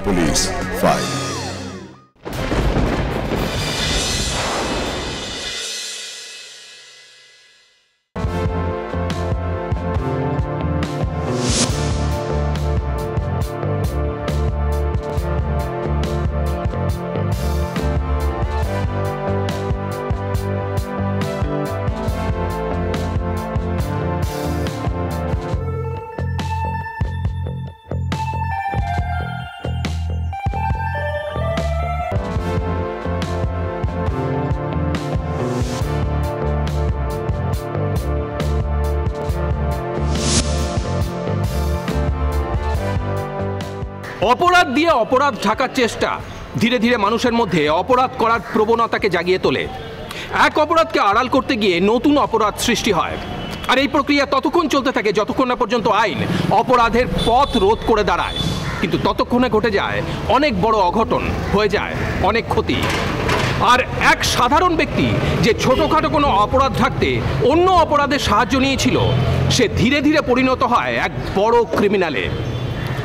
Police file. অপরাধ দিয়ে অপরাধ ঢাকার চেষ্টা ধীরে ধীরে মানুষের মধ্যে অপরাধ করার প্রবণতাকে জাগিয়ে তোলে। এক অপরাধকে আড়াল করতে গিয়ে নতুন অপরাধ সৃষ্টি হয়, আর এই প্রক্রিয়া ততক্ষণ চলতে থাকে যতক্ষণ না পর্যন্ত আইন অপরাধের পথ রোধ করে দাঁড়ায়। কিন্তু ততক্ষণে ঘটে যায় অনেক বড় অঘটন, হয়ে যায় অনেক ক্ষতি। আর এক সাধারণ ব্যক্তি যে ছোটখাটো কোনো অপরাধ ঢাকতে অন্য অপরাধের সাহায্য নিয়েছিল, সে ধীরে ধীরে পরিণত হয় এক বড় ক্রিমিনালে।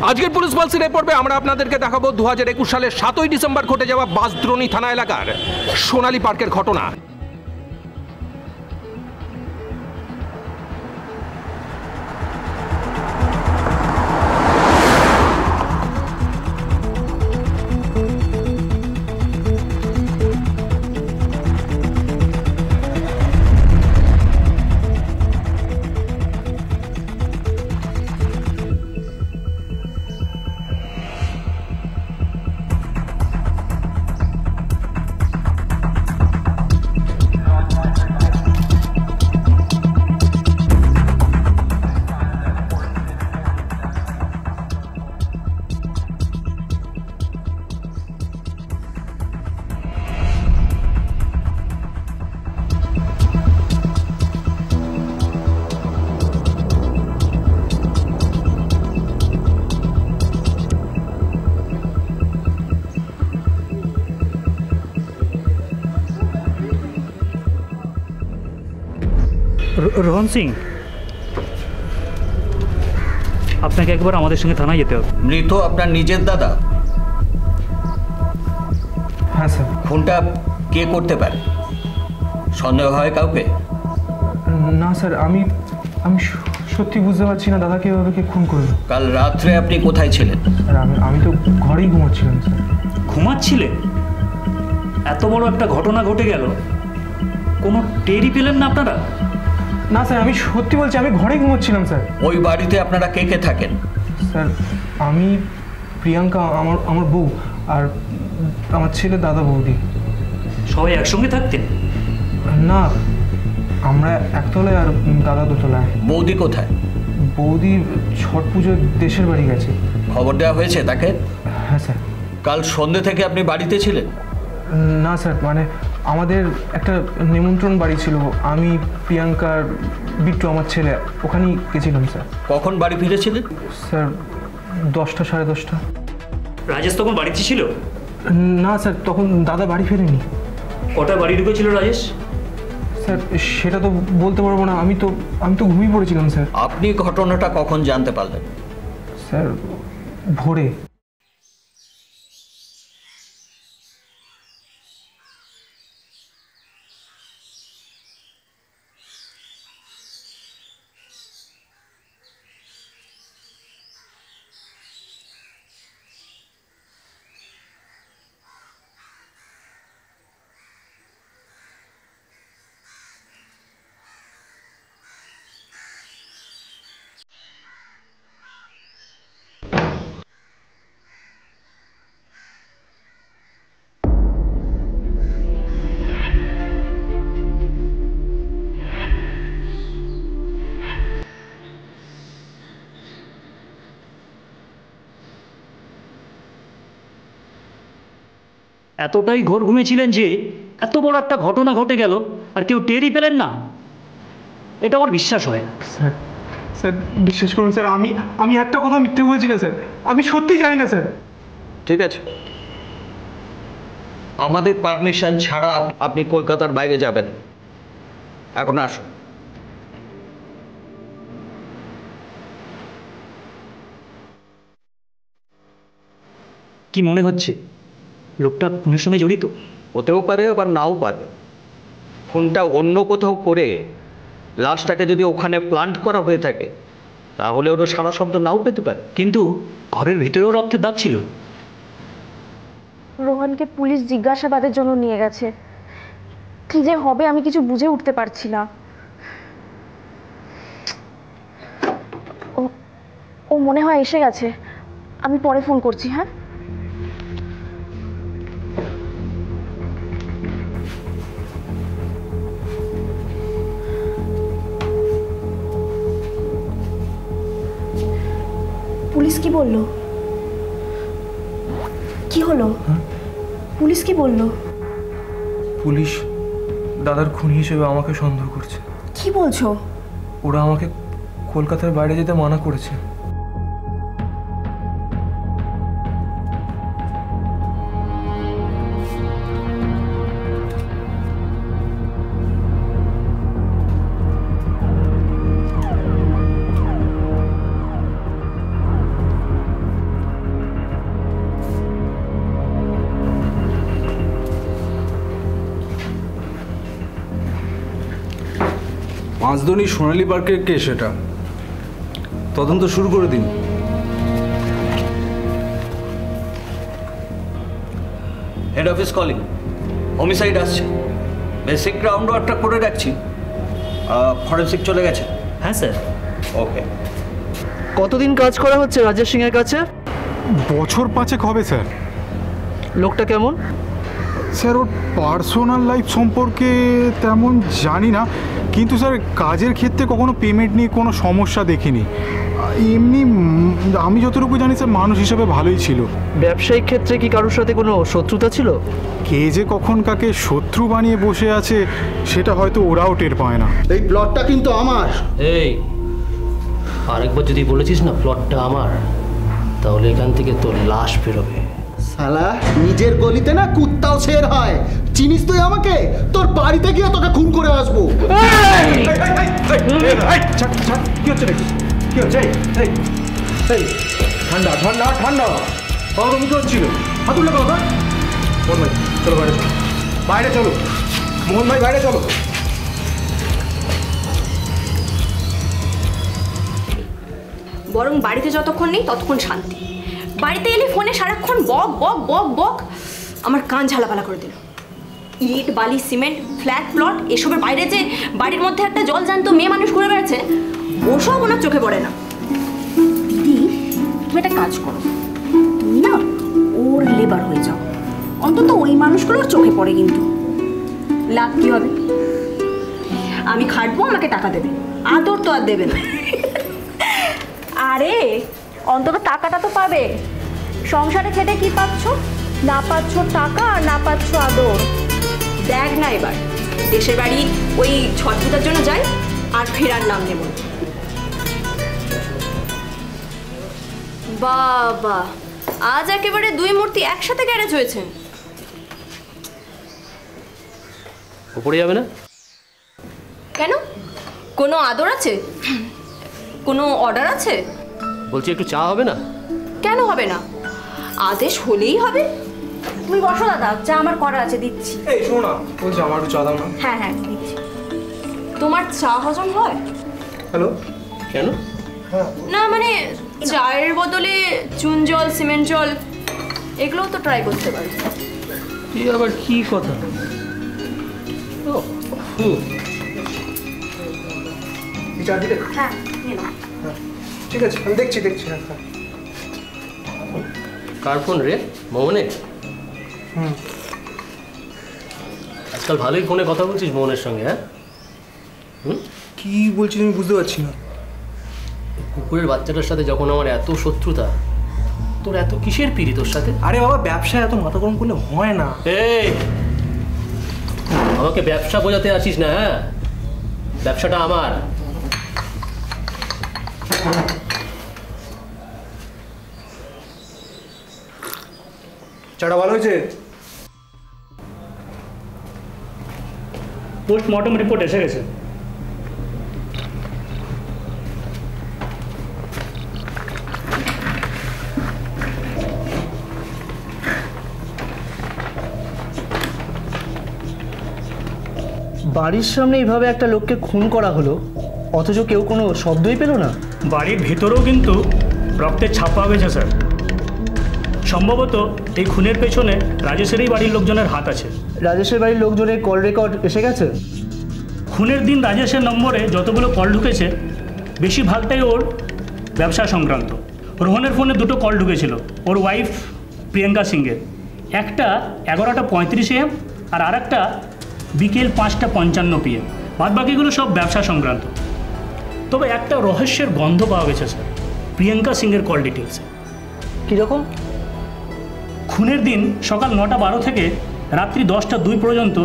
আজকের পুলিশ পালসের এই পর্বে আমরা আপনাদেরকে দেখাবো 2021 সালের 7ই ডিসেম্বর ঘটে যাওয়া বাঁশদ্রোণী থানা এলাকার সোনালী পার্কের ঘটনা। রোহন সিং, আপনাকে একবার আমাদের সঙ্গে থানায় যেতে হবে। মৃত আপনার নিজের দাদা? হ্যাঁ স্যার। খুনটা কে করতে পারে? সন্দেহ হয় কাউকে? না স্যার, আমি সত্যি বুঝতে পারছি না দাদাকে এভাবে কে খুন করলো। কাল রাত্রে আপনি কোথায় ছিলেন? স্যার আমি তো ঘরেই ঘুমাচ্ছিলাম স্যার। ঘুমাচ্ছিলেন? এত বড় একটা ঘটনা ঘটে গেল, কোনো টেরই পেলেন না আপনারা? না স্যার, আমি সত্যি বলছি, আমি ঘরেই ঘুমাচ্ছিলাম স্যার। ওই বাড়িতে আপনারা কে কে থাকেন? স্যার আমি, প্রিয়াঙ্কা আমার বউ, আর আমার ছেলে দাদা বৌদি। সবাই একসঙ্গে থাকতেন? না, আমরা একতলায় আর দাদা দোতলায়। বৌদি কোথায়? বৌদি ছট পুজোর দেশের বাড়ি গেছে। খবর দেওয়া হয়েছে তাকে? হ্যাঁ স্যার। কাল সন্ধ্যে থেকে আপনি বাড়িতে ছিলেন? না স্যার, মানে আমাদের একটা নিমন্ত্রণ বাড়ি ছিল, আমি, প্রিয়াঙ্কা, বিট্টু আমার ছেলে, ওখানেই গেছিলাম স্যার। কখন বাড়ি ফিরেছিলেন? স্যার 10টা, 10:30। রাজেশ তখন বাড়িতে ছিল? না স্যার, তখন দাদা বাড়ি ফেরেনি। কটা বাড়ি ঢুকেছিল রাজেশ? স্যার সেটা তো বলতে পারবো না, আমি তো ঘুমিয়ে পড়েছিলাম স্যার। আপনি ঘটনাটা কখন জানতে পারলেন? স্যার ভোরে। এতটাই ঘোর ঘুমিয়েছিলেন যে এত বড় একটা ঘটনা ঘটে গেল আর কেউ টেরই পেলেন না? এটা আমার বিশ্বাস হয় না। স্যার স্যার বিশ্বাস করুন স্যার, আমি একটা কথা মিথ্যে বলছি না স্যার, আমি সত্যি জানি না স্যার। ঠিক আছে, আমাদের পারমিশন ছাড়া আপনি কলকাতার বাইরে যাবেন। এখন আসুন। কি মনে হচ্ছে লোকটা খুনের সঙ্গে জড়িত? হতেও পারে আবার নাও পারে। ফোনটা অন্য কোথাও করে লাশটাকে যদি ওখানে প্লান্ট করা হয়ে থাকে তাহলে ওরা সারা শব্দ নাও পেতে পারে। কিন্তু ঘরের ভিতরেও রক্তের দাগ ছিল। রোহনকে পুলিশ জিজ্ঞাসাবাদের জন্য নিয়ে গেছে। কি যে হবে আমি কিছু বুঝে উঠতে পারছি না। ও ও মনে হয় এসে গেছে। আমি পরে ফোন করছি। হ্যাঁ, পুলিশ কি বললো? কি হলো? পুলিশ কি বললো? পুলিশ দাদার খুনি হিসেবে আমাকে সন্দেহ করছে। কি বলছো? ওরা আমাকে কলকাতার বাইরে যেতে মানা করেছে। পাঁচদনি সোনালী পার্কের কেস এটা, তদন্ত শুরু করে দিন। হেড অফিস কলিং, হোমিসাইড আসছে। বেসিক গ্রাউন্ড ওয়ার্কটা করে রাখছি। ফরেন্সিক চলে গেছে? হ্যাঁ স্যার। ওকে। কতদিন কাজ করা হচ্ছে রাজেশ সিং এর কাছে? বছর 5 হবে স্যার। লোকটা কেমন? স্যার ওর পার্সোনাল লাইফ সম্পর্কে তেমন জানি না, কিন্তু স্যার কাজের ক্ষেত্রে কখনো পেমেন্ট নিয়ে কোনো সমস্যা দেখিনি। এমনি আমি যতটুকু জানি স্যার মানুষ হিসেবে ভালোই ছিল। ব্যবসায়িক ক্ষেত্রে কি কারোর সাথে কোনো শত্রুতা ছিল? কে যে কখন কাকে শত্রু বানিয়ে বসে আছে সেটা হয়তো ওরাও টের পায় না। এই প্লটটা কিন্তু আমার। এই আরেকবার যদি বলেছিস না প্লটটা আমার, তাহলে এখান থেকে তোর লাশ বেরোবে। শালা নিজের গলিতে না কুত্তাও শের হয়। চিনিস তুই আমাকে? তোর বাড়িতে গিয়ে তোকে খুন করে আসবো। কি হচ্ছে নাকি? কি হচ্ছে? ঠান্ডা ঠান্ডা ঠান্ডা। ওরকম কি হচ্ছিল? হাতুল লাগাও না। মোহন ভাই চলো বাইরে চলো, বাইরে চলো। মোহন ভাই বাইরে চলো। বরং বাড়িতে যতক্ষণ নেই ততক্ষণ শান্তি। বাড়িতে এলে ফোনে সারাক্ষণ বক বক বক বক, আমার কান ঝালাপালা করে দিল। ইট বালি সিমেন্ট ফ্ল্যাট প্লট এসবের বাইরে যে বাড়ির মধ্যে একটা জলজান্ত মেয়ে মানুষ ঘুরে বেড়াচ্ছে, ওসব ওনার চোখে পড়ে না। দিদি তুমি একটা কাজ করো, তুমি না ওর লেবার হয়ে যাও, অন্তত ওই মানুষগুলোর চোখে পড়ে। কিন্তু লাভ কি হবে? আমি খাটবো, আমাকে টাকা দেবে, আদর তো আর দেবে না। আরে অন্তত টাকাটা তো পাবে। সংসারে খেটে কি পাচ্ছ? না পাচ্ছ টাকা, না পাচ্ছ আদর। দেখ না এবার দেশের বাড়ি ওই ছট পূজার জন্য যাই আর ফেরার নাম নেব। বাবা, আজ একেবারে দুই মূর্তি একসাথে গ্যারেজ হয়েছে। উপরে যাবে না কেন? কোনো আদর আছে? কোনো অর্ডার আছে? বলছি একটু চা হবে না? কেন হবে না? আদেশ হলেই হবে। তুমি বসো দাদা, চা আমার করা আছে, দিচ্ছি। এই শোনো না, বলছি আমার একটু চা দাও না। হ্যাঁ হ্যাঁ দিচ্ছি। তোমার চা হজম হয়? হ্যালো। কেন? না মানে চায়ের বদলে চুন জল সিমেন্ট জল এগুলোও তো ট্রাই করতে পারো। তুই আবার কি কথা? চা দিলে? হ্যাঁ নিয়ে নাও। ঠিক আছে, আমি দেখছি দেখছি। হ্যাঁ হ্যাঁ। কার ফোন রে? মোহনের? হুম। আজকাল ভালোই ফোনে কথা বলছিস মোহনের সঙ্গে, হ্যাঁ? কি বলছিস আমি বুঝতে পারছি না। কুকুরের বাচ্চাটার সাথে যখন আমার এত শত্রুতা, তোর এত কিসের পিড়ি তোর সাথে? আরে বাবা, ব্যবসায় এত মাথা গরম করলে হয় না। এই আমাকে ব্যবসা বোঝাতে আসিস না, হ্যাঁ? ব্যবসাটা আমার। চাটা ভালো হয়েছে? পোস্টমর্টম রিপোর্ট এসে গেছে। বাড়ির সামনে এইভাবে একটা লোককে খুন করা হলো, অথচ কেউ কোনো শব্দই পেল না। বাড়ির ভেতরেও কিন্তু রক্তের ছাপ পাওয়া গেছে স্যার। সম্ভবত এই খুনের পেছনে রাজেশেরই বাড়ির লোকজনের হাত আছে। রাজেশের বাড়ির লোকজনের কল রেকর্ড এসে গেছে? খুনের দিন রাজেশের নম্বরে যতগুলো কল ঢুকেছে বেশিরভাগটাই ওর ব্যবসা সংক্রান্ত। রোহনের ফোনে 2টো কল ঢুকেছিল ওর ওয়াইফ প্রিয়াঙ্কা সিংয়ের, একটা 11:35 AM আর আরেকটা বিকেল 5:55 PM। বাদবাকিগুলো সব ব্যবসা সংক্রান্ত। তবে একটা রহস্যের গন্ধ পাওয়া গেছে স্যার প্রিয়াঙ্কা সিংয়ের কল ডিটেলসে। কীরকম? খুনের দিন সকাল 9:12 থেকে রাত্রি 10:02 পর্যন্ত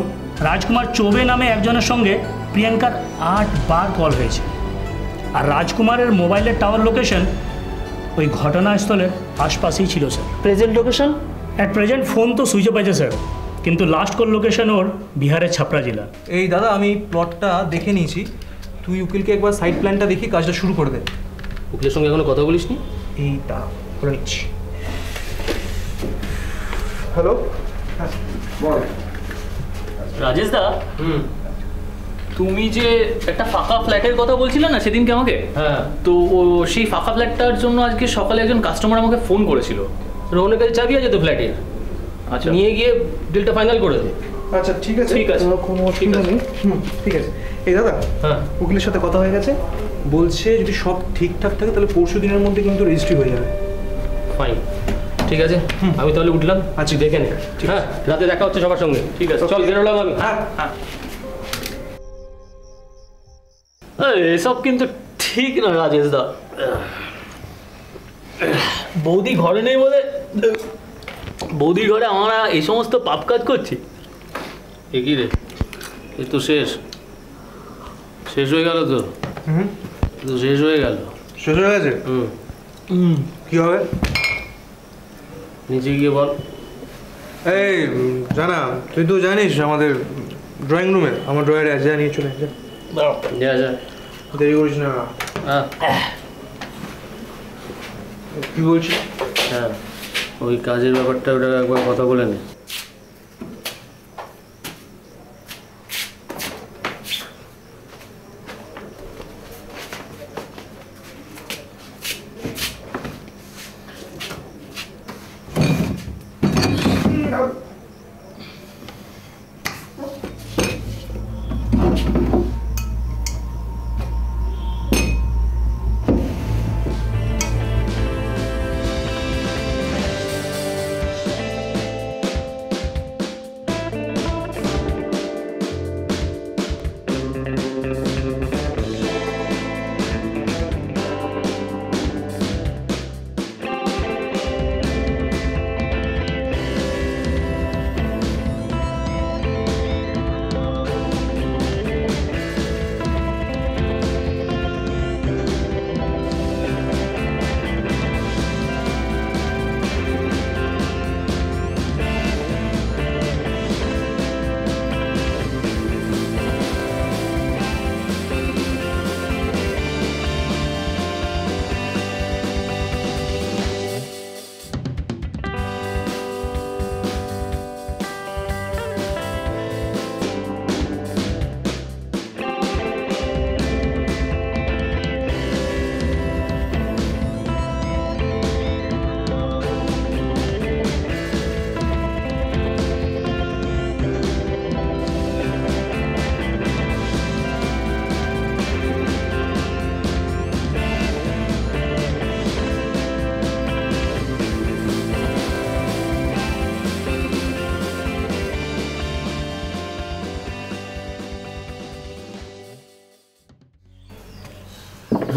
রাজকুমার চৌবে নামে একজনের সঙ্গে প্রিয়াঙ্কার 8 বার কল হয়েছে। আর রাজকুমারের মোবাইলের টাওয়ার লোকেশন ওই ঘটনাস্থলের আশপাশেই ছিল sir. Present location? At present phone তো সুইচ অফ আছে স্যার, কিন্তু লাস্ট কল লোকেশন ওর বিহারের ছাপড়া জেলা। এই দাদা, আমি প্লটটা দেখে নিয়েছি, তুই উকিলকে একবার সাইড প্ল্যানটা দেখি কাজটা শুরু করে দে। উকিলের সঙ্গে এখনো কথা বলিসনি? এইটা করে নিচ্ছি। হ্যালো, বল। রাজেশ দা, তুমি যে একটা ফাঁকা ফ্ল্যাটের কথা বলছিলে না সেদিনকে আমাকে, হ্যাঁ, তো সেই ফাঁকা ফ্ল্যাটটার জন্য আজকে সকালে একজন কাস্টমার আমাকে ফোন করেছিল। রোহনের কাছে চাবি আছে তো ফ্ল্যাটের, আচ্ছা, নিয়ে গিয়ে ডিলটা ফাইনাল করে দে। আচ্ছা ঠিক আছে, ঠিক আছে, কোনো অসুবিধা নেই। ঠিক আছে। এই দাদা, হ্যাঁ, উকিলের সাথে কথা হয়ে গেছে, বলছে যদি সব ঠিকঠাক থাকে তাহলে 4 দিনের মধ্যে কিন্তু রেজিস্ট্রি হয়ে যাবে। ফাইন, ঠিক আছে, আমি তাহলে উঠলাম। আচ্ছা, দেখে নে। হ্যাঁ, রাতে দেখা হচ্ছে সবার সঙ্গে। ঠিক আছে, চল বেরোলাম আমি। হ্যাঁ হ্যাঁ। এসব কিন্তু ঠিক না রাজেশ দা। বৌদি ঘরে নেই বলে বৌদির ঘরে আমরা এই সমস্ত পাপ কাজ করছি। কি রে, এ তো শেষ হয়ে গেল তো। শেষ হয়ে গেল। শেষ হয়ে গেছে? কি হবে? নিচে গিয়ে বল। এই জানা, তুই তো জানিস আমাদের ড্রয়িং রুমে আমার ড্রয়ারে আছে, নিয়ে চলে যা। যা যা, দেরি করিস না। কি বলছিস? হ্যাঁ, ওই কাজের ব্যাপারটা ওটা একবার কথা বলে নে।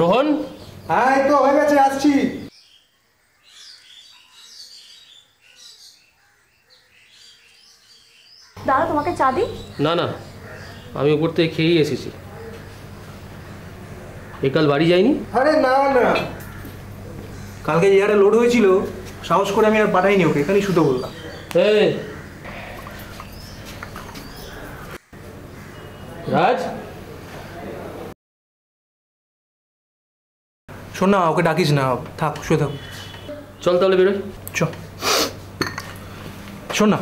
রোহন, হ্যাঁ এই তো হয়ে গেছে, আসছি। দাদা তোমাকে চা দিই? না না, আমি উপর থেকে খেয়েই এসেছি। এই কাল বাড়ি যাইনি? আরে না না, কালকে ইয়ারে লোড হয়েছিল, সাহস করে আমি আর পাঠাইনি ওকে, এখানেই শুতে বললাম। রাজ, শোন না, ওকে ডাকিস না, থাক, শুয়ে থাক। চল তাহলে বেরোই। চ, শোন না,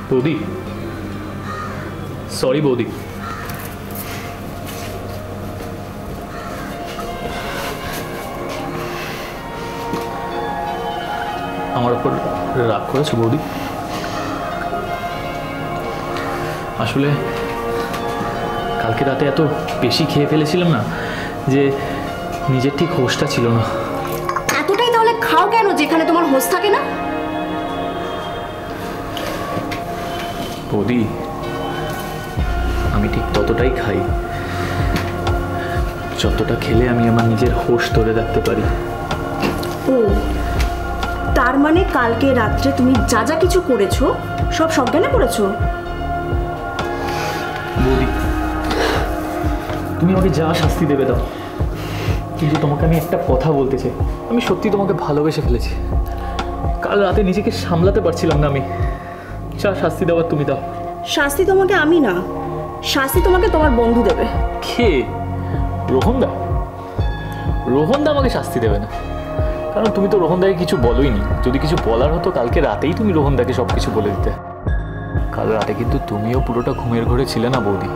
বৌদি, সরি বৌদি। আমার উপর রাগ করেছো বৌদি? আসলে কালকে রাতে এত বেশি খেয়ে ফেলেছিলাম না যে নিজের ঠিক হোশটা ছিল না। এতটাই তাহলে খাও কেন যেখানে তোমার হোশ থাকে না? বৌদি, আমি ঠিক ততটাই খাই যতটা খেলে আমি আমার নিজের হোশ ধরে রাখতে পারি। ও, তার মানে কালকে রাত্রে তুমি যা যা কিছু করেছো সব সজ্ঞানে করেছো? বৌদি, তুমি আমাকে যা শাস্তি দেবে দাও, কিন্তু তোমাকে আমি একটা কথা বলতে চাই। আমি সত্যি তোমাকে ভালোবেসে ফেলেছি। কাল রাতে নিজেকে সামলাতে পারছিলাম না আমি। যা শাস্তি দেওয়ার তুমি দাও। শাস্তি তোমাকে আমি না, শাস্তি তোমাকে তোমার বন্ধু দেবে। কে? রোহনদা? রোহনদা আমাকে শাস্তি দেবে না, কারণ তুমি তো রোহনদাকে কিছু বলোইনি। যদি কিছু বলার হতো কালকে রাতেই তুমি রোহনদাকে সব কিছু বলে দিতে। কাল রাতে কিন্তু তুমিও পুরোটা ঘুমের ঘরে ছিলে না বৌদি।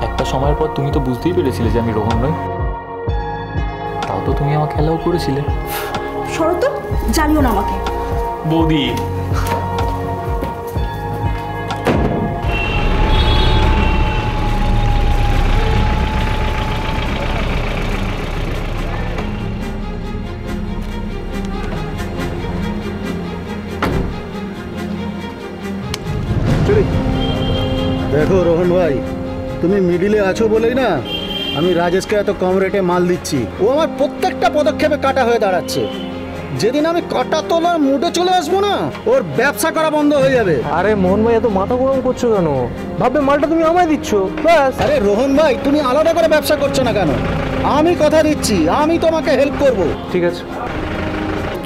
একটা সময়ের পর তুমি তো বুঝতেই পেরেছিলে যে আমি রোহন নই, তাও তো তুমি আমাকে অ্যালাউ করেছিলে। শরত, জানিও না আমাকে। বৌদি, দেখো রোহন ভাই, তুমি মিডিলে আছো বলেই না আমি রাজেশকে এত কম রেটে মাল দিচ্ছি। ও আমার প্রত্যেকটা পদক্ষেপে কাটা হয়ে দাঁড়াচ্ছে। যেদিন আমি কাটা তোলার মুডে চলে আসবো না, ওর ব্যবসা করা বন্ধ হয়ে যাবে। আরে মোহন ভাই, এত মাথা গরম করছো কেন? ভাববে মালটা তুমি আমায় দিচ্ছ ব্যাস। আরে রোহন ভাই, তুমি আলাদা করে ব্যবসা করছো না কেন? আমি কথা দিচ্ছি, আমি তোমাকে হেল্প করব। ঠিক আছে,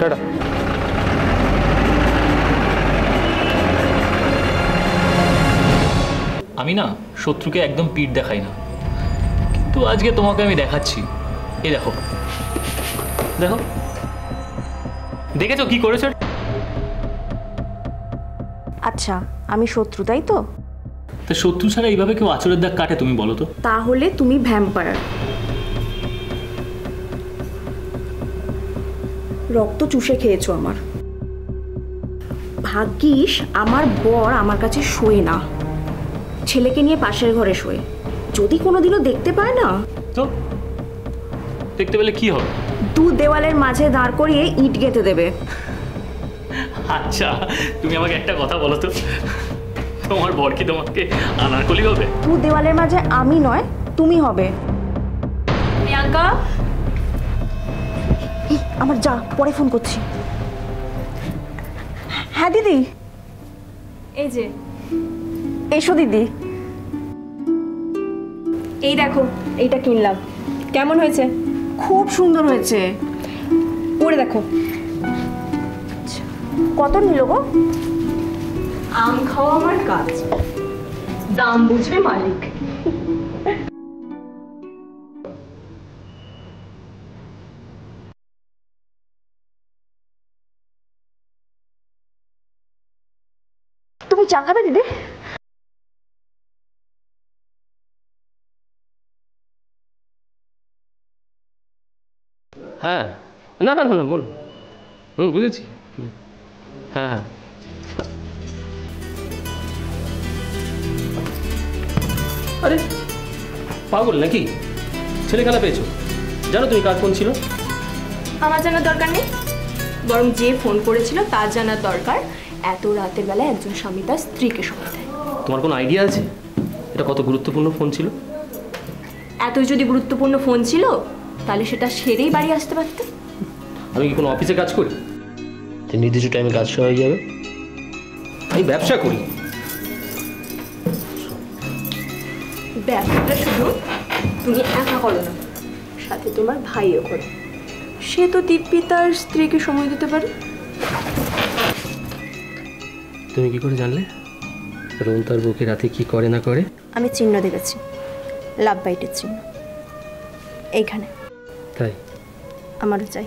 টাটা। আমি না শত্রুকে একদম পিঠ দেখাই না, কিন্তু আজকে তোমাকে আমি দেখাচ্ছি। এই দেখো, দেখো, দেখেছো কি করেছো? আচ্ছা, আমি শত্রু তাই তো? তা শত্রু ছাড়া এইভাবে কেউ আঁচড়ের দাগ কাটে তুমি বলো তো? তাহলে তুমি ভ্যাম্পায়ার। রক্ত চুষে খেয়েছো আমার। ভাগ্যিস আমার বর আমার কাছে শোয় না, ছেলেকে নিয়ে পাশের ঘরে শোয়। যদি কোনোদিনও দেখতে পায় না, তো দেখতে পেলে কি হবে? দু দেওয়ালের মাঝে দাঁড় করিয়ে ইট গেঁথে দেবে। আচ্ছা, তুমি আমাকে একটা কথা বলো তো, তোমার বর কি তোমাকে আনারকলি হবে? দু দেওয়ালের মাঝে আমি নয়, তুমি হবে। প্রিয়াঙ্কা, আমার যা, পরে ফোন করছি। হ্যাঁ দিদি, এই যে এসো দিদি। এই দেখো, এইটা কিনলাম। কেমন হয়েছে? খুব সুন্দর হয়েছে, পরে দেখো। কত নিল গো? আম খাওয়া আমার কাজ, দাম বুঝবে মালিক। তুমি চা খাবে দিদি? হ্যাঁ, না না না না, বলুন। বুঝেছি। হ্যাঁ হ্যাঁ, আরে পাগল নাকি? ছেলে খেলা পেয়েছো? জানো তুমি কার ফোন ছিল? আমার জানার দরকার নেই, বরং যে ফোন করেছিল তার জানার দরকার। এত রাতের বেলায় একজন স্বামী তার স্ত্রীকে সময় দেয়। তোমার কোনো আইডিয়া আছে এটা কত গুরুত্বপূর্ণ ফোন ছিল? এতই যদি গুরুত্বপূর্ণ ফোন ছিল তাহলে সেটা সেরেই বাড়ি আসতে পারতে। আমি কি কোনো অফিসে কাজ করি নির্দিষ্ট টাইমে কাজ হয়ে যাবে? আমি ব্যবসা করি। ব্যবসাটা শুধু তুমি একা করো না, সাথে তোমার ভাইও করে। সে তো দিব্যি তার স্ত্রীকে সময় দিতে পারে। তুমি কি করে জানলে রোহন তার বুকে রাতে কি করে না করে? আমি চিহ্ন দেখেছি, লাভ বাইটের চিহ্ন এইখানে। তাই? আমারও চাই।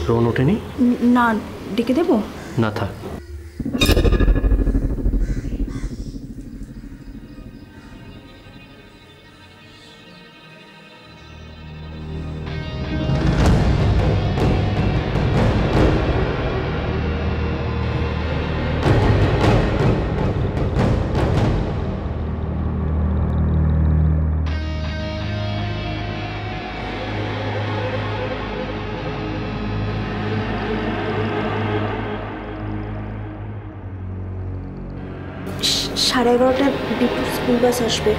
রোহন ওঠেনি? না, ডেকে দেবো? না থাক। সাড়ে 11টায় বিট্টুর স্কুল বাস আসবে,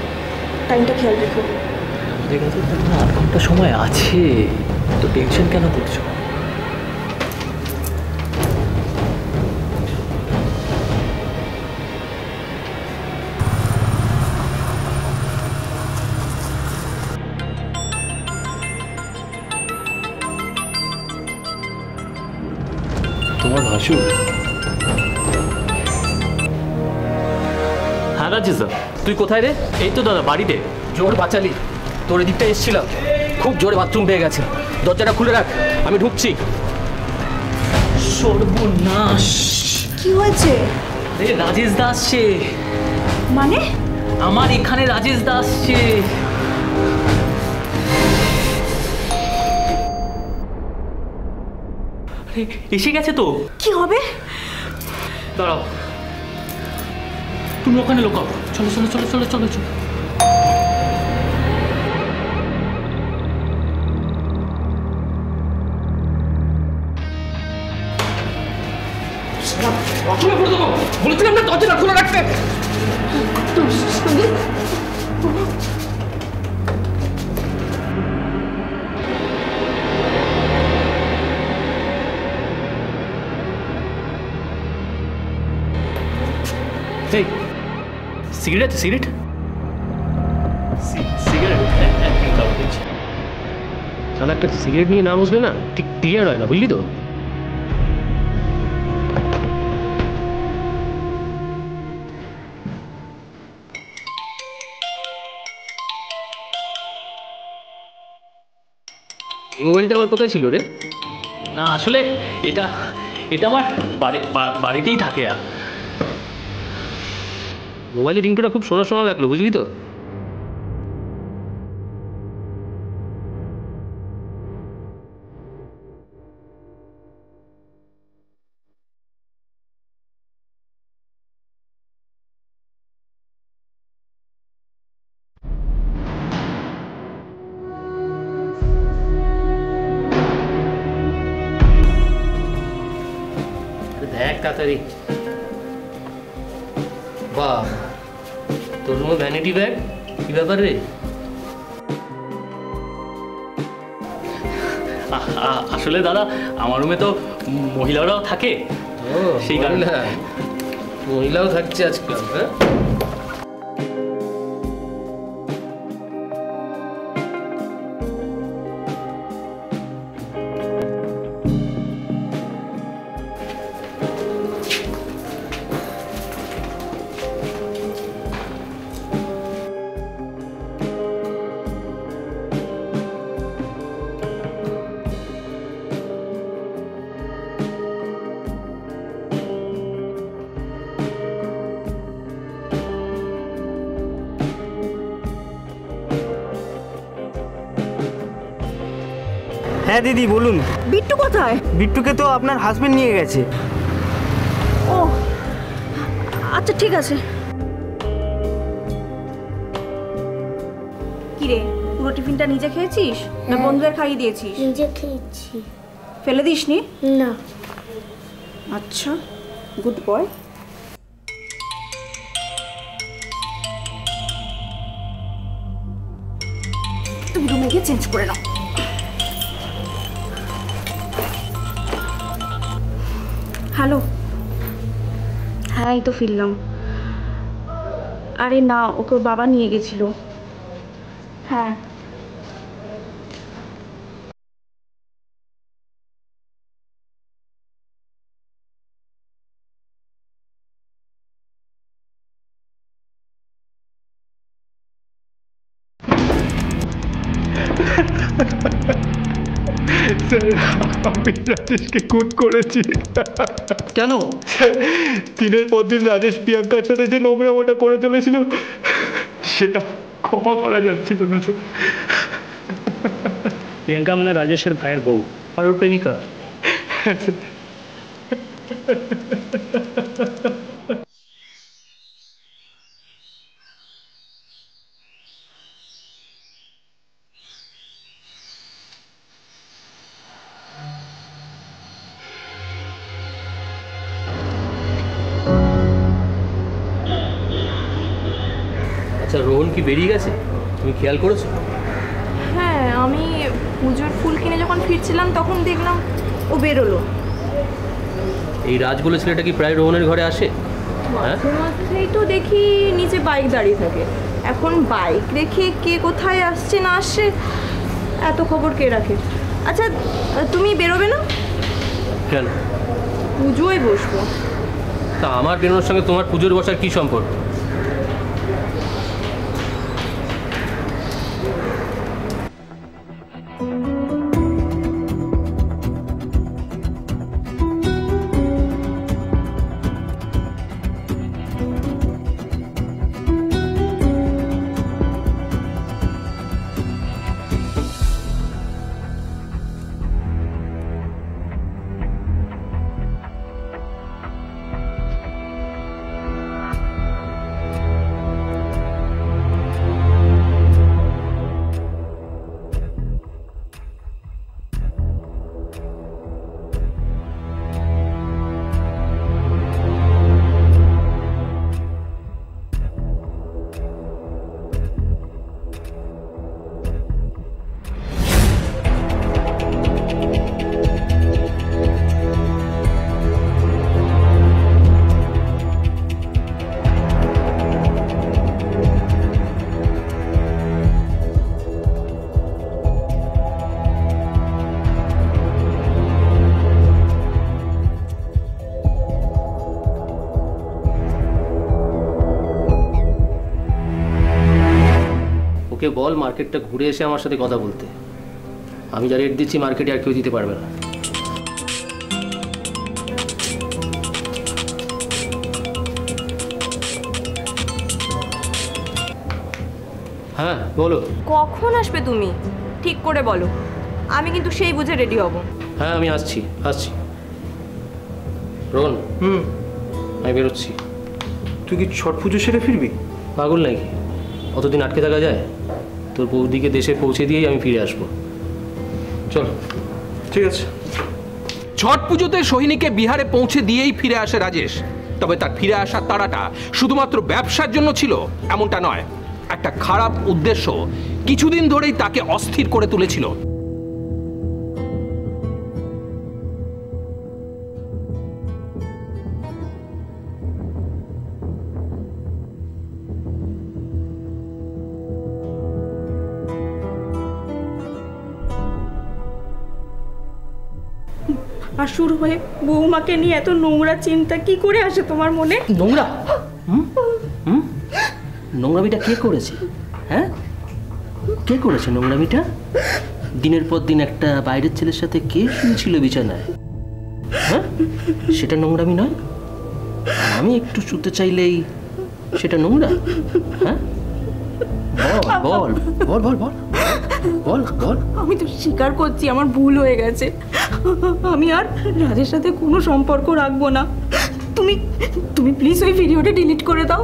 টাইমটা খেয়াল রেখো। আমাদের কাছে তো 8 ঘন্টা সময় আছে, তো টেনশন কেন করছো? তোমার ভাসু? হ্যাঁ রাজিস, তুই কোথায় রে? এই তো দাদা বাড়িতে। জোর বাঁচালি, তোর এদিকটা এসেছিলাম, খুব জোরে বাথরুম পেয়ে গেছে, দরজাটা খুলে রাখ, আমি ঢুকছি। সর্বনাশ! কি হয়েছে? রে রাজেশ দা আসছে। মানে? আমার এখানে রাজেশ দা আসছে। এসে গেছে তো। কি হবে? দাঁড়াও, তুমি ওখানে লোকাও। চলো চলো চলো চলো চলো চলো। বলেছিলাম না দরজাটা খুলে রাখতে। এই সিগারেট সিগারেট সিগারেট তাহলে একটা সিগারেট নিয়ে না বসলে না ঠিক ক্লিয়ার হয় না, বুঝলি তো? মোবাইলটা আমার কোথায় ছিল রে? না আসলে এটা এটা আমার বাড়িতেই থাকে। আর মোবাইলের রিংটোটা খুব শোনা শোনা লাগলো, বুঝলি তো? দেখ তাড়াতাড়ি। বাহ, তোর রুমে ভ্যানিটি ব্যাগ, কি ব্যাপার রে? আসলে দাদা আমার রুমে তো মহিলারাও থাকে, সেই কারণে। মহিলাও থাকছে আজকাল, হ্যাঁ? হ্যাঁ দিদি বলুন। বিট্টু কোথায়? বিট্টুকে তো আপনার হাজবেন্ড নিয়ে গেছে। ও আচ্ছা ঠিক আছে। কিরে, পুরো টিফিনটা নিজে খেয়েছিস না বন্ধুদের খাইয়ে দিয়েছিস? নিজে খেয়েছি। ফেলে দিসনি? না। আচ্ছা, গুড বয়। তুমি রুমে গিয়ে চেঞ্জ করে নাও। হ্যালো। হ্যাঁ এই তো ফিরলাম। আরে না, ওকে ওর বাবা নিয়ে গেছিল। হ্যাঁ স্যার আমি রাজেশকে খুন করেছি। কেন? দিনের পর দিন রাজেশ প্রিয়াঙ্কার সাথে যে নোংরামোটা করে চলেছিল সেটা ক্ষমা করা যাচ্ছিল না। প্রিয়াঙ্কা মানে রাজেশের ভাইয়ের বউ আর ওর প্রেমিকা। আচ্ছা রোহন কি বেরিয়ে গেছে? তুমি খেয়াল করেছো? হ্যাঁ, আমি পুজোর ফুল কিনে যখন ফিরছিলাম তখন দেখলাম ও বেরোলো। এই রাজ বলে ছেলেটা কি প্রায় রোহনের ঘরে আসে? হ্যাঁ, মাঝেই তো দেখি নিচে বাইক দাঁড়িয়ে থাকে। এখন বাইক রেখে কে কোথায় আসছে না আসছে এত খবর কে রাখে? আচ্ছা তুমি বেরোবে না? কেন? পুজোয় বসবো। তা আমার বেরোনোর সঙ্গে তোমার পুজোর বসার কী সম্পর্ক? ওকে বল মার্কেটটা ঘুরে এসে আমার সাথে কথা বলতে। আমি যা রেট দিচ্ছি মার্কেটে আর কেউ দিতে পারবে না। হ্যাঁ বলো। কখন আসবে তুমি ঠিক করে বলো, আমি কিন্তু সেই বুঝে রেডি হব। হ্যাঁ আমি আসছি আসছি। রোহন, আমি বেরোচ্ছি। তুই কি ছট পুজো সেরে ফিরবি? পাগল নাকি? অতদিন আটকে থাকা যায়? তোর বৌদিকে দেশে পৌঁছে দিয়েই আমি ফিরে আসবো। চল। ঠিক আছে। ছট পুজোতে সোহিনীকে বিহারে পৌঁছে দিয়েই ফিরে আসে রাজেশ। তবে তার ফিরে আসার তাড়াটা শুধুমাত্র ব্যবসার জন্য ছিল এমনটা নয়, একটা খারাপ উদ্দেশ্য কিছুদিন ধরেই তাকে অস্থির করে তুলেছিল। শাশুড় হয়ে বৌমাকে নিয়ে এত নোংরা চিন্তা কি করে আসে তোমার মনে? নোংরা? নোংরামিটা কে করেছে? হ্যাঁ, কে করেছে নোংরামিটা? দিনের পর দিন একটা বাইরের ছেলের সাথে কে শুয়েছিল বিছানায়? হ্যাঁ, সেটা নোংরামি নয়? আমি একটু শুতে চাইলেই সেটা নোংরা? হ্যাঁ, বল বল বল বল বল বল। আমি তো স্বীকার করছি আমার ভুল হয়ে গেছে। আমি আর রাজের সাথে কোনো সম্পর্ক রাখবো না। তুমি তুমি প্লিজ ওই ভিডিওটা ডিলিট করে দাও।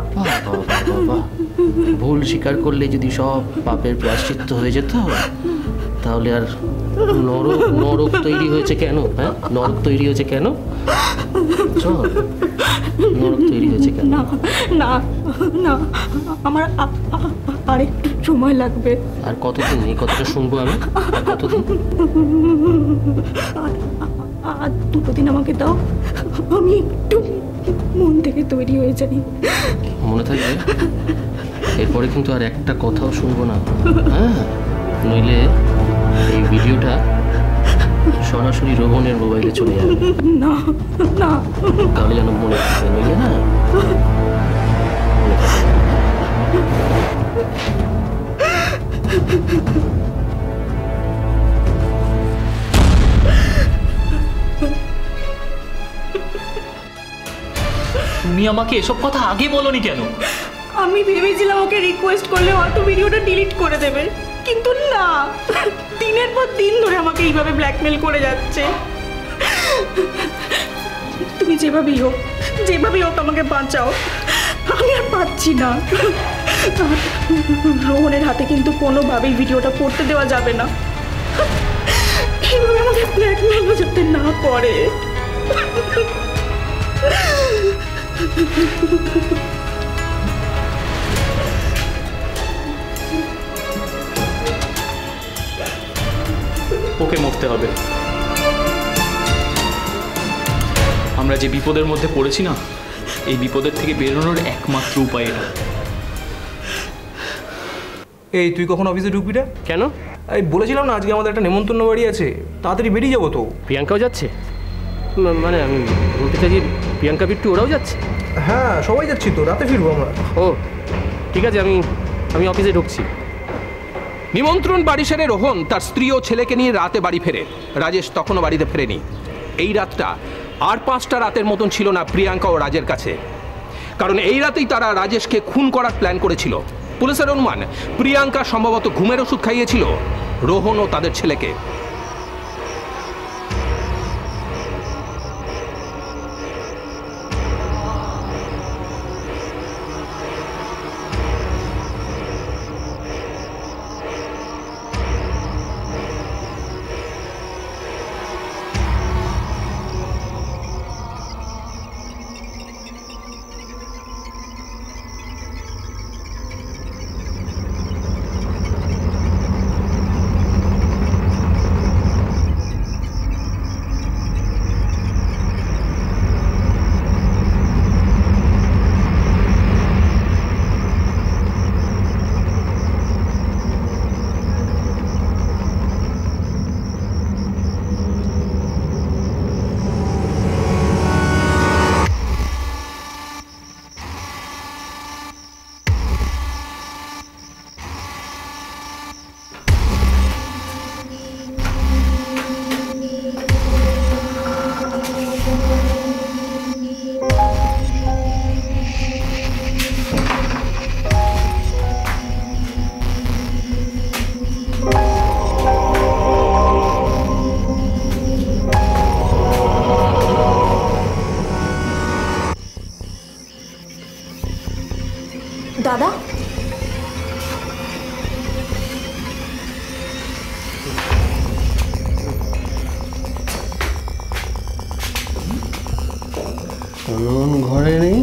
ভুল স্বীকার করলে যদি সব পাপের প্রায়শ্চিত্ত হয়ে যেত তাহলে আর নরক তৈরি হয়েছে কেন? হ্যাঁ, নরক তৈরি হয়েছে কেন? চল, নরক তৈরি হয়েছে কেন? না না না, আমার আরেকটু সময় লাগবে। আর কতদিন এই কথাটা শুনবো আমি? আর কতদিন? আর 2 দিন আমাকে দাও, আমি একটু মন থেকে তৈরি হয়ে যাই। মনে থাকবে? এরপরে কিন্তু আর একটা কথাও শুনবো না, হ্যাঁ? নইলে এই ভিডিওটা সরাসরি রোহনের মোবাইলে চলে যাবে। না না, তাহলে যেন মনে থাকে, নইলে না তুমি আমাকে এসব কথা আগে বলোনি কেন? আমি ভেবেছিলাম ওকে রিকোয়েস্ট করলে হয়তো ভিডিওটা ডিলিট করে দেবে, কিন্তু না, দিনের পর দিন ধরে আমাকে এইভাবে ব্ল্যাকমেল করে যাচ্ছে। তুমি যেভাবেই হোক আমাকে বাঁচাও, আমি আর পাচ্ছি না। রোহনের হাতে কিন্তু কোনোভাবেই ভিডিওটা করতে দেওয়া যাবে না। এইভাবে আমাকে ব্ল্যাকমেলও যাতে না করে। ওকে মরতে হবে। আমরা যে বিপদের মধ্যে পড়েছি না, এই বিপদের থেকে বেরোনোর একমাত্র উপায় এটা। এই তুই কখন অফিসে ঢুকবি রে? কেন? এই বলেছিলাম না আজকে আমাদের একটা নেমন্তন্ন বাড়ি আছে, তাড়াতাড়ি বেরিয়ে যাবো তো। প্রিয়াঙ্কাও যাচ্ছে? মানে আমি বলতে চাইছি প্রিয়াঙ্কা বিট্টু ওরাও যাচ্ছে? হ্যাঁ সবাই যাচ্ছি তো, রাতে ফিরবো আমরা। ও ঠিক আছে, আমি অফিসে ঢুকছি। নিমন্ত্রণ বাড়ি সেরে রোহন তার স্ত্রী ও ছেলেকে নিয়ে রাতে বাড়ি ফেরে। রাজেশ তখনও বাড়িতে ফেরেনি। এই রাতটা আর 5টা রাতের মতন ছিল না প্রিয়াঙ্কা ও রাজের কাছে, কারণ এই রাতেই তারা রাজেশকে খুন করার প্ল্যান করেছিল। পুলিশের অনুমান প্রিয়াঙ্কা সম্ভবত ঘুমের ওষুধ খাইয়েছিল রোহন ও তাদের ছেলেকে। দাদা, ঘরে নেই?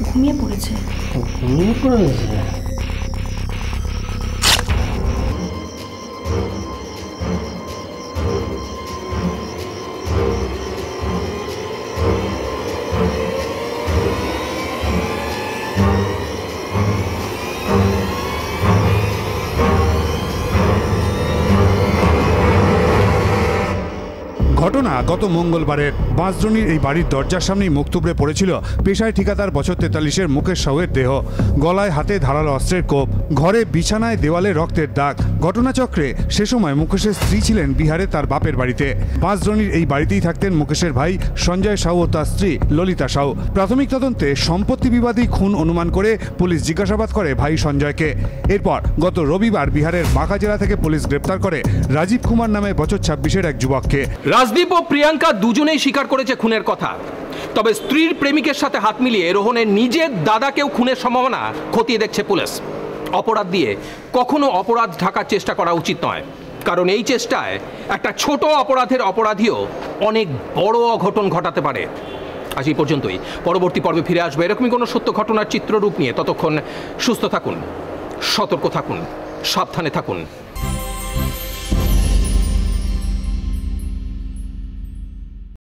ঘুমিয়ে পড়েছে। ঘুমিয়ে পড়েছে? ঘটনা গত মঙ্গলবারের বাঁশদ্রোণীর এই বাড়ির দরজার সামনেই মুখ থুবড়ে পড়েছিল পেশায় ঠিকাদার বছর 43-এর মুকেশ সাউয়ের দেহ। গলায় হাতে ধারালো অস্ত্রের কোপ, ঘরে বিছানায় দেওয়ালে রক্তের দাগ। ঘটনাচক্রে সে সময় মুকেশের স্ত্রী ছিলেন বিহারে তার বাপের বাড়িতে। বাঁশদ্রোণীর এই বাড়িতেই থাকতেন মুকেশের ভাই সঞ্জয় সাউ ও তার স্ত্রী ললিতা সাউ। প্রাথমিক তদন্তে সম্পত্তি বিবাদী খুন অনুমান করে পুলিশ জিজ্ঞাসাবাদ করে ভাই সঞ্জয়কে। এরপর গত রবিবার বিহারের বাঁকা জেলা থেকে পুলিশ গ্রেপ্তার করে রাজীব কুমার নামে বছর 26-এর এক যুবককে। রাজদীপ ও প্রিয়াঙ্কা দুজনেই স্বীকার করেছে খুনের কথা, তবে স্ত্রীর প্রেমিকের সাথে হাত মিলিয়ে রোহনের নিজের দাদাকেও খুনের সম্ভাবনা খতিয়ে দেখছে পুলিশ। অপরাধ দিয়ে কখনো অপরাধ ঢাকার চেষ্টা করা উচিত নয়, কারণ এই চেষ্টায় একটা ছোট অপরাধের অপরাধীও অনেক বড় অঘটন ঘটাতে পারে। আজ এই পর্যন্তই। পরবর্তী পর্বে ফিরে আসবে এরকমই কোনো সত্য ঘটনার চিত্ররূপ নিয়ে। ততক্ষণ সুস্থ থাকুন, সতর্ক থাকুন, সাবধানে থাকুন।